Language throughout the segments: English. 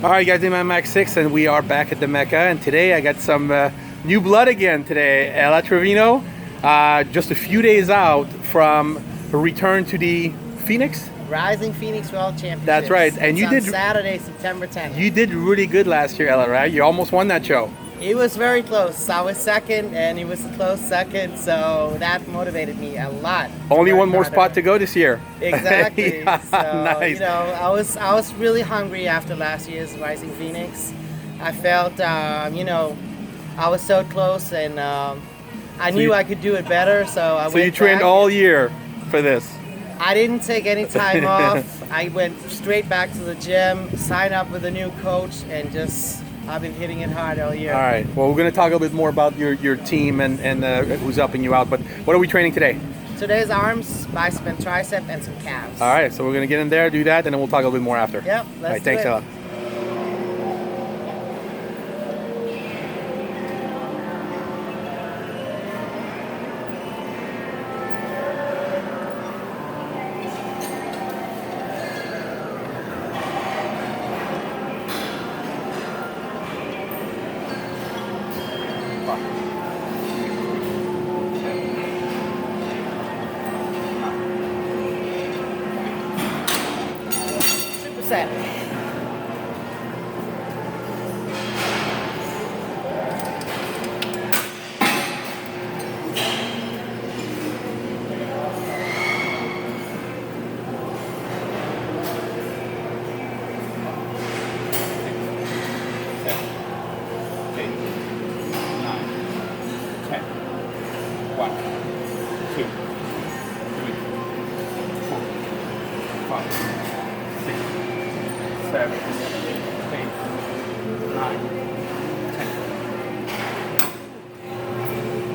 All right, guys, DaveMadMax 6, and we are back at the Mecca. And today I got some new blood again today. Helle Trevino, just a few days out from a return to the Phoenix. Rising Phoenix World Championships. That's right. And you on did Saturday, September 10th. You did really good last year, Helle, right? You almost won that show. It was very close. I was second, and he was a close second, so that motivated me a lot. Only one more spot to go this year. Exactly. Yeah, so, nice. You know, I was really hungry after last year's Rising Phoenix. I felt, you know, I was so close, and I knew I could do it better. So I went. So you trained all year for this. I didn't take any time off. I went straight back to the gym, signed up with a new coach, and I've been hitting it hard all year. All right. Well, we're going to talk a little bit more about your team and who's helping you out. But what are we training today? Today's arms, bicep and tricep, and some calves. All right. So we're going to get in there, do that, and then we'll talk a little bit more after. Yep. All right. Thanks, Helle. Set.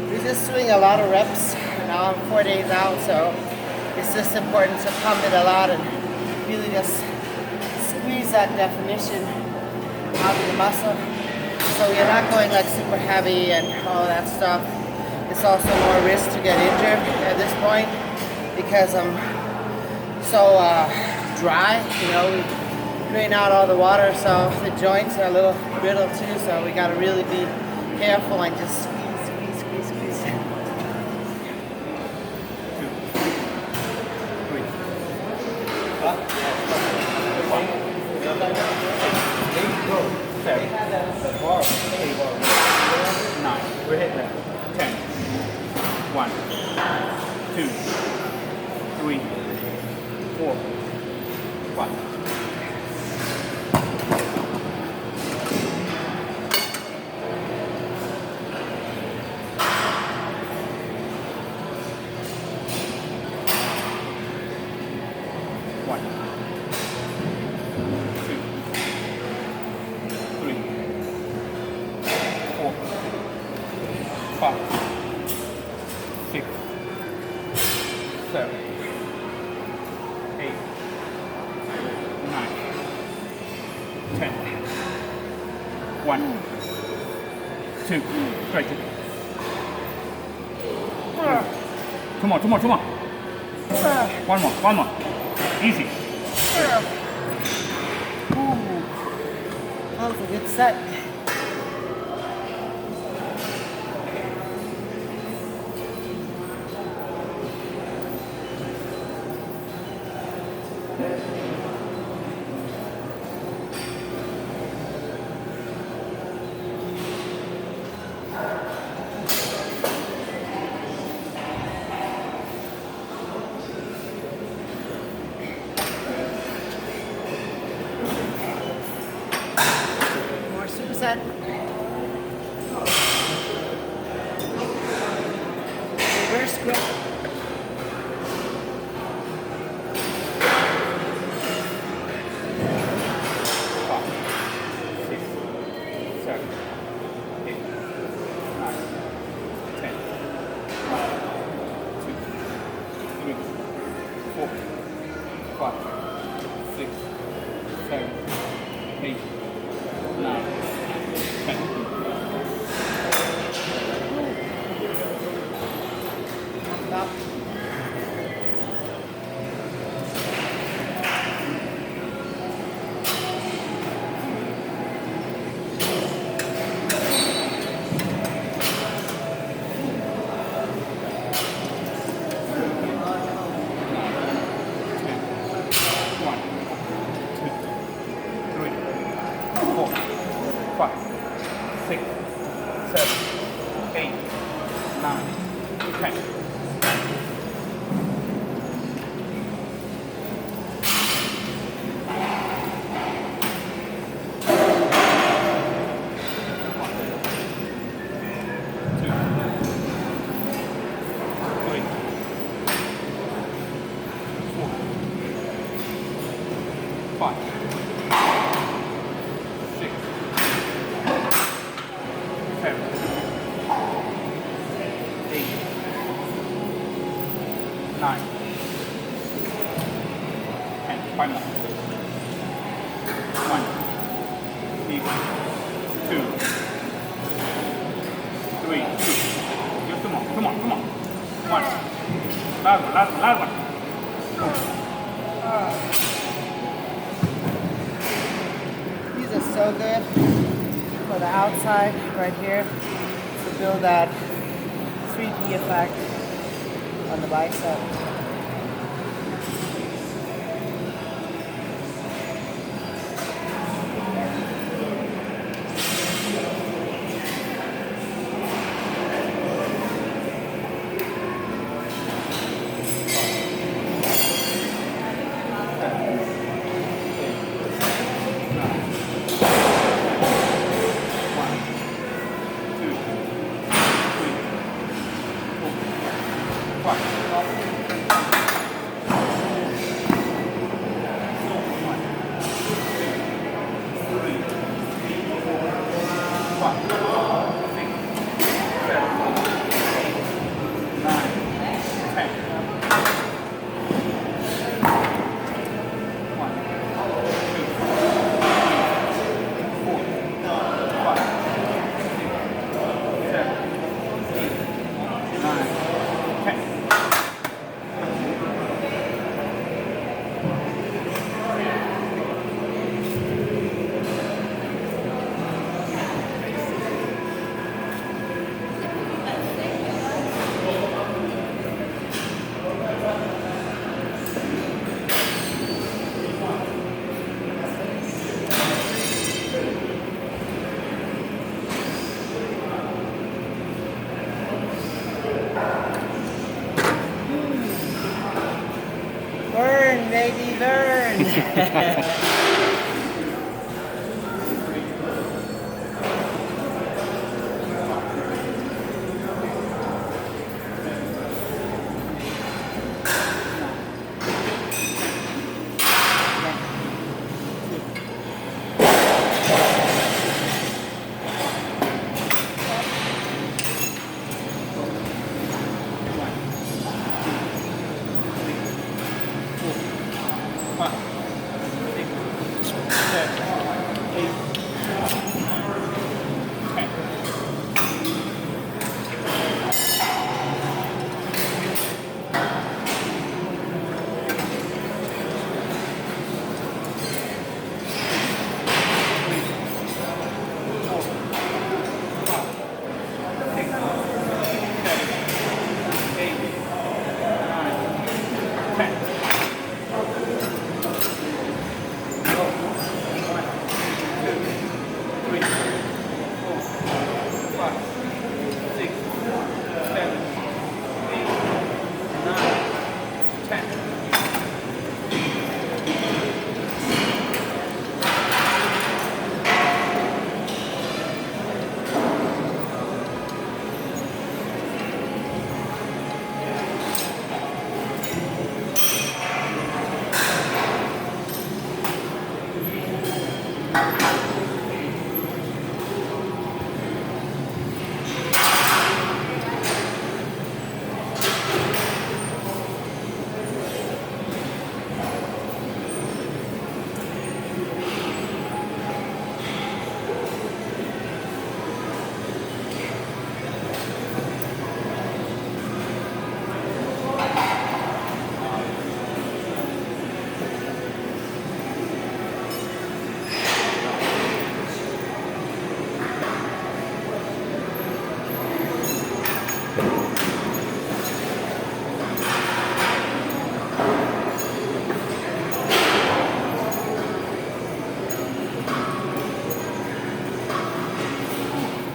We just swing a lot of reps. Now I'm 4 days out, so it's just important to pump it a lot and really just squeeze that definition out of the muscle. So you're not going like super heavy and all that stuff. It's also more risk to get injured at this point because I'm so dry. You know, we drain out all the water, so the joints are a little brittle too. So we got to really be careful and just squeeze. We're hitting that. 10. 1, 2, 3, 4, 5. One, two, straight. Come on. One more. Easy. Ooh, that was a good set. Set. Reverse grip. 5, 9, 10. Last one. These are so good for the outside right here to build that 3D effect on the bicep. Burn, baby, burn.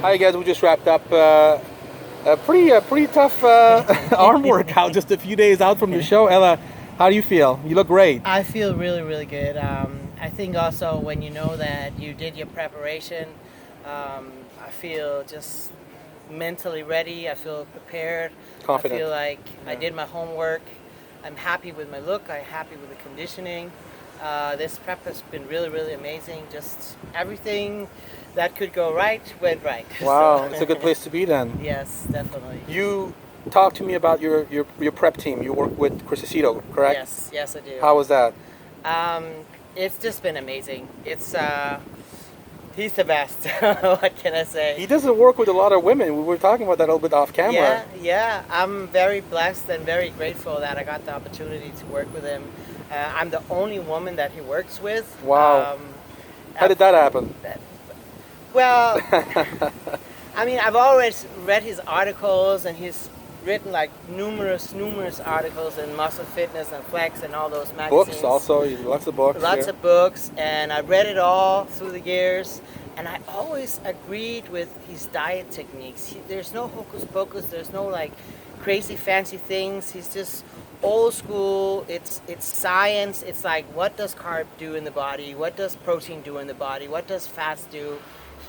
Hi guys, we just wrapped up A pretty tough arm workout just a few days out from the show. Ella, how do you feel? You look great. I feel really, really good. I think also when you know that you did your preparation, I feel just mentally ready. I feel prepared. Confident. I feel like I did my homework. I'm happy with my look. I'm happy with the conditioning. This prep has been really, really amazing. Just everything that could go right went right. Wow, So. it's a good place to be then. Yes, definitely. You talk to me about your prep team. You work with Chris Aceto, correct? Yes, I do. How was that? It's just been amazing. It's he's the best. What can I say? He doesn't work with a lot of women. We were talking about that a little bit off camera. Yeah. I'm very blessed and very grateful that I got the opportunity to work with him. I'm the only woman that he works with. Wow. How did that happen? Well, I mean, I've always read his articles, and he's written like numerous articles in Muscle Fitness and Flex and all those magazines. Books also, lots of books. Lots of books, and I read it all through the years, and I always agreed with his diet techniques. There's no hocus pocus, there's no like crazy fancy things. He's just old school. It's science. It's like, what does carb do in the body? What does protein do in the body? What does fats do?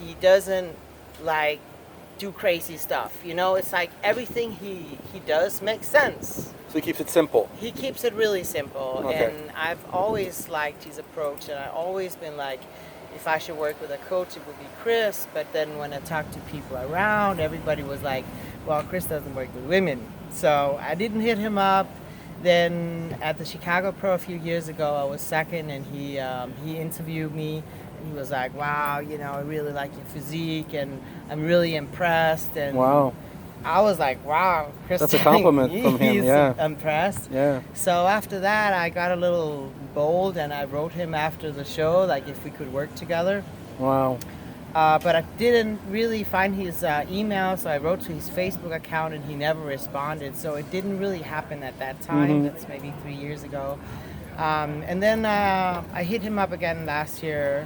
He doesn't like do crazy stuff, you know. It's like everything he does makes sense. So he keeps it simple. He keeps it really simple. Okay. And I've always liked his approach, and I've always been like, if I should work with a coach, it would be Chris. But then when I talked to people around, everybody was like, well, Chris doesn't work with women. So I didn't hit him up. Then at the Chicago Pro a few years ago, I was second, and he interviewed me. He was like, wow, you know, I really like your physique, and I'm really impressed. And wow. I was like, wow, Chris. That's a compliment from him, yeah. He's impressed. Yeah. So after that, I got a little bold, and I wrote him after the show, like if we could work together. Wow. But I didn't really find his email, so I wrote to his Facebook account, and he never responded. So it didn't really happen at that time. That's maybe 3 years ago. And then I hit him up again last year,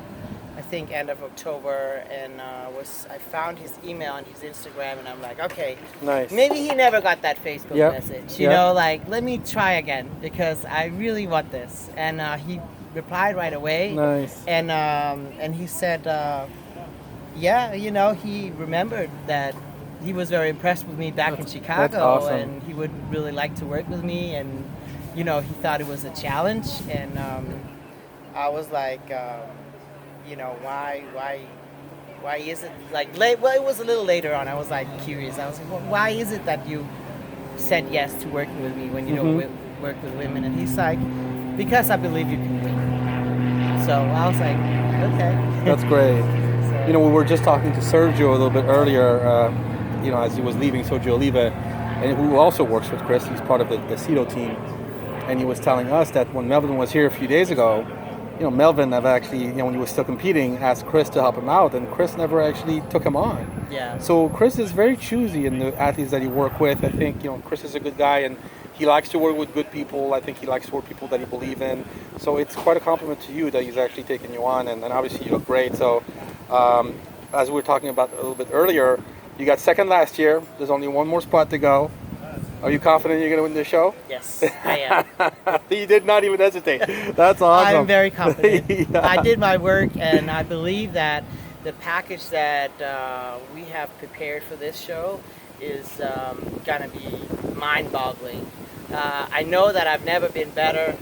I think end of October, and I found his email and his Instagram, and I'm like, okay, Nice. maybe he never got that Facebook Yep. message, you Yep. know, like, let me try again, because I really want this. And he replied right away. Nice. And he said, yeah, you know, he remembered that he was very impressed with me back in Chicago, that's awesome. and he would really like to work with me, and you know, he thought it was a challenge. And I was like, you know, why is it like late? Well, it was a little later on. I was like curious. I was like, well, why is it that you said yes to working with me when you don't work with women? And he's like, because I believe you can win. So I was like, okay. That's great. So, You know, we were just talking to Sergio a little bit earlier, you know, as he was leaving, Sergio Oliva, and who also works with Chris. He's part of the Aceto team. And he was telling us that when Melvin was here a few days ago, you know, Melvin have actually, you know, when he was still competing, asked Chris to help him out, and Chris never actually took him on. yeah. So Chris is very choosy in the athletes that he work with. I think, you know, Chris is a good guy, and he likes to work with good people. I think he likes to work with people that he believes in. So it's quite a compliment to you that he's actually taken you on, and obviously you look great. So as we were talking about a little bit earlier, you got second last year. There's only one more spot to go. Are you confident you're going to win the show? Yes, I am. You did not even hesitate. That's awesome. I'm very confident. Yeah. I did my work, and I believe that the package that we have prepared for this show is going to be mind-boggling. I know that I've never been better.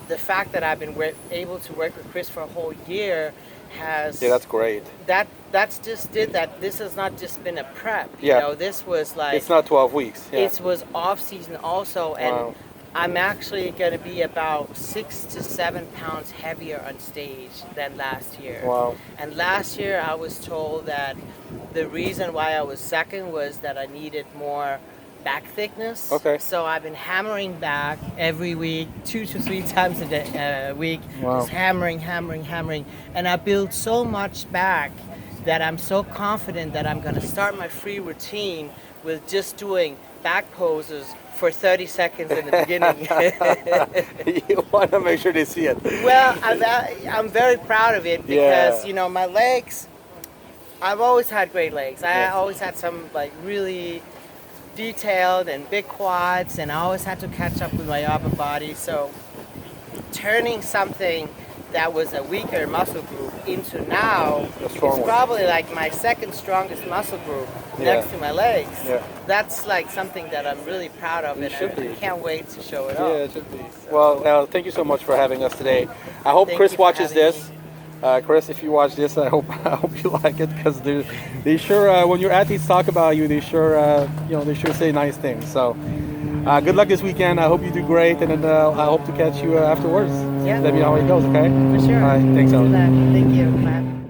The fact that I've been able to work with Chris for a whole year has... Yeah, that's great. That's just it, that this has not just been a prep. You Yeah. know, this was like... It's not 12 weeks. Yeah. It was off-season also, and Wow. I'm actually going to be about 6 to 7 pounds heavier on stage than last year. Wow. And last year I was told that the reason why I was second was that I needed more back thickness. Okay. So I've been hammering back every week, 2 to 3 times a week. Wow. Just hammering. And I built so much back that I'm so confident that I'm going to start my free routine with just doing back poses for 30 seconds in the beginning. You want to make sure they see it. Well, I'm very proud of it because, Yeah. you know, my legs, I've always had great legs. I Yeah. always had some like really detailed and big quads, and I always had to catch up with my upper body. So turning something that was a weaker muscle group into now A is strong one. probably like my second strongest muscle group Yeah. next to my legs. Yeah. That's like something that I'm really proud of, It and should I be. can't wait to show it Yeah, off. it should be. Well, thank you so much for having us today. I hope Thank Chris you for watches having this. Chris, if you watch this, I hope you like it, because they sure when your athletes talk about you, they sure they sure say nice things. So good luck this weekend. I hope you do great, and then I hope to catch you afterwards. Yeah. Let me know how it goes. Okay. For sure. All right. Thanks, Do Ellen. that. Thank you. Bye.